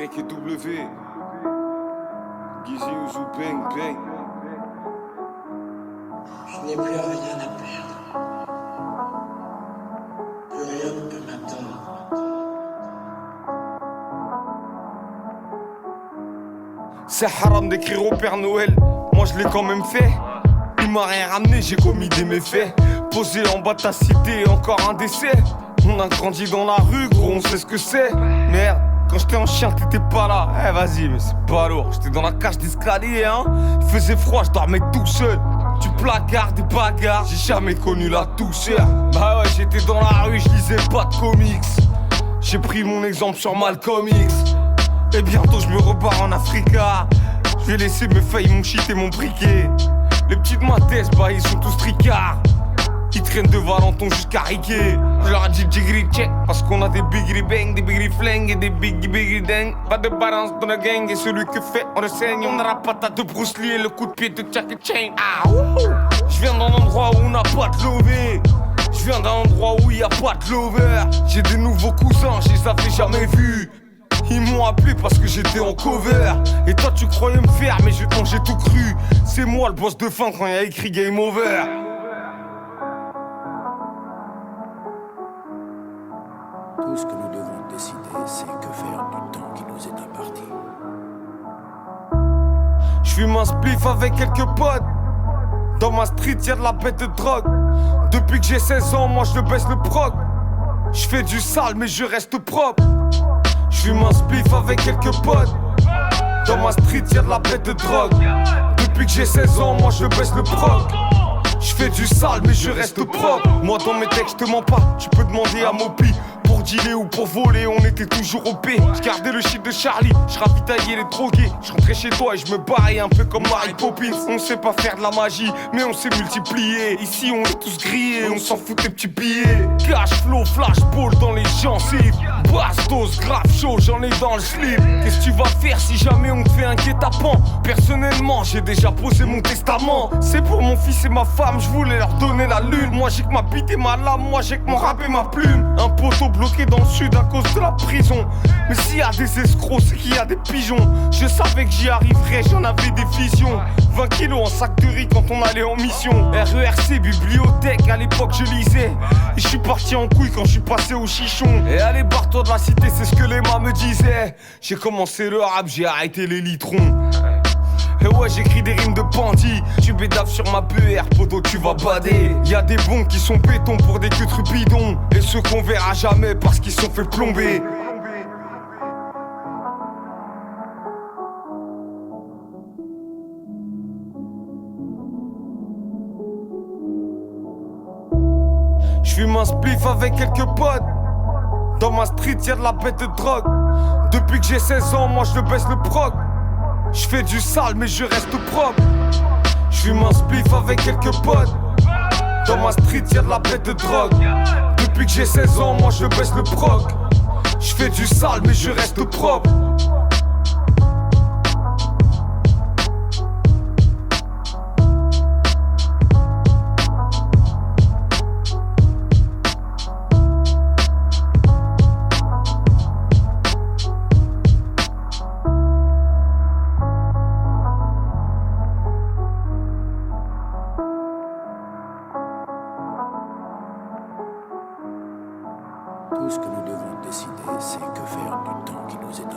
et W. Gizzy Ouzou, bang, bang. Je n'ai plus rien à perdre. Plus rien ne peut m'attendre. C'est haram d'écrire au Père Noël. Moi je l'ai quand même fait. Il m'a rien ramené, j'ai commis des méfaits. Posé en bas de ta cité, encore un décès. On a grandi dans la rue, gros, on sait ce que c'est. Merde, quand j'étais en chien, t'étais pas là. Eh vas-y, mais c'est pas lourd. J'étais dans la cage d'escalier, hein. Il faisait froid, je dormais tout seul. Du placard, des bagarres, j'ai jamais connu la douceur. Bah ouais, j'étais dans la rue, je lisais pas de comics. J'ai pris mon exemple sur Malcolm X. Et bientôt je me repars en Africa. Je vais laisser mes feuilles, mon shit et mon briquet. Les petites mathès, bah ils sont tous tricards. Ils traînent de Valenton jusqu'à Riquet. Je leur ai dit jigri check parce qu'on a des bigri bang, des bigri flingues et des bigri dang. Pas de balance dans la gang et celui que fait on le saigne. On a la patate de Bruce Lee et le coup de pied de Jackie Chan. Ah, je viens d'un endroit où on n'a pas de lové. Je viens d'un endroit où y a pas de lover. J'ai des nouveaux cousins, je les avais jamais vus. Ils m'ont appelé parce que j'étais en cover. Et toi tu croyais me faire mais j'ai tout cru. C'est moi le boss de fin quand y a écrit Game Over. Tout ce que nous devons décider, c'est que faire du temps qui nous est imparti. J'fume un spliff avec quelques potes. Dans ma street y'a de la bête de drogue. Depuis que j'ai 16 ans, moi je baisse le proc. J'fais du sale mais je reste propre. J'fume un spliff avec quelques potes. Dans ma street y'a de la bête de drogue. Depuis que j'ai 16 ans, moi je baisse le proc. J'fais du sale mais je reste propre. Moi dans mes textes je te mens pas. Tu peux demander à Mopi. Pour dealer ou pour voler, on était toujours au P. J'gardais le shit de Charlie, j'ravitaillais les drogués. J'rentrais chez toi et j'me barrais un peu comme Mary Poppins. On sait pas faire de la magie, mais on sait multiplier. Ici on est tous grillés, on s'en fout des petits billets. Cash flow, flashball dans les gencives. Bastos, grave chaud, j'en ai dans le slip. Qu'est-ce que tu vas faire si jamais on te fait un guet-apens? Personnellement, j'ai déjà posé mon testament. C'est pour mon fils et ma femme, j'voulais leur donner la lune. Moi j'ai que ma bite et ma lame, moi j'ai que mon rap et ma plume. Un poteau bloqué dans le sud à cause de la prison. Mais s'il y a des escrocs, c'est qu'il y a des pigeons. Je savais que j'y arriverais, j'en avais des visions. 20 kilos en sac de riz quand on allait en mission. RERC, bibliothèque, à l'époque je lisais. Et je suis parti en couille quand je suis passé au chichon. Et allez barre-toi de la cité, c'est ce que les mâts me disaient. J'ai commencé le rap, j'ai arrêté les litrons. Et ouais, j'écris des rimes de bandits. Tu bédaves sur ma PR, poto, tu vas bader. Y'a des bons qui sont béton pour des queues trupidons. Et ceux qu'on verra jamais parce qu'ils sont fait plomber. J'fume un spliff avec quelques potes. Dans ma street y'a de la bête de drogue. Depuis que j'ai 16 ans, moi je baisse le proc. J'fais du sale mais je reste propre. J'fume un spliff avec quelques potes. Dans ma street y'a de la bête de drogue. Depuis que j'ai 16 ans, moi je baisse le proc. J'fais du sale mais je reste propre. Tout ce que nous devons décider, c'est que faire du temps qui nous est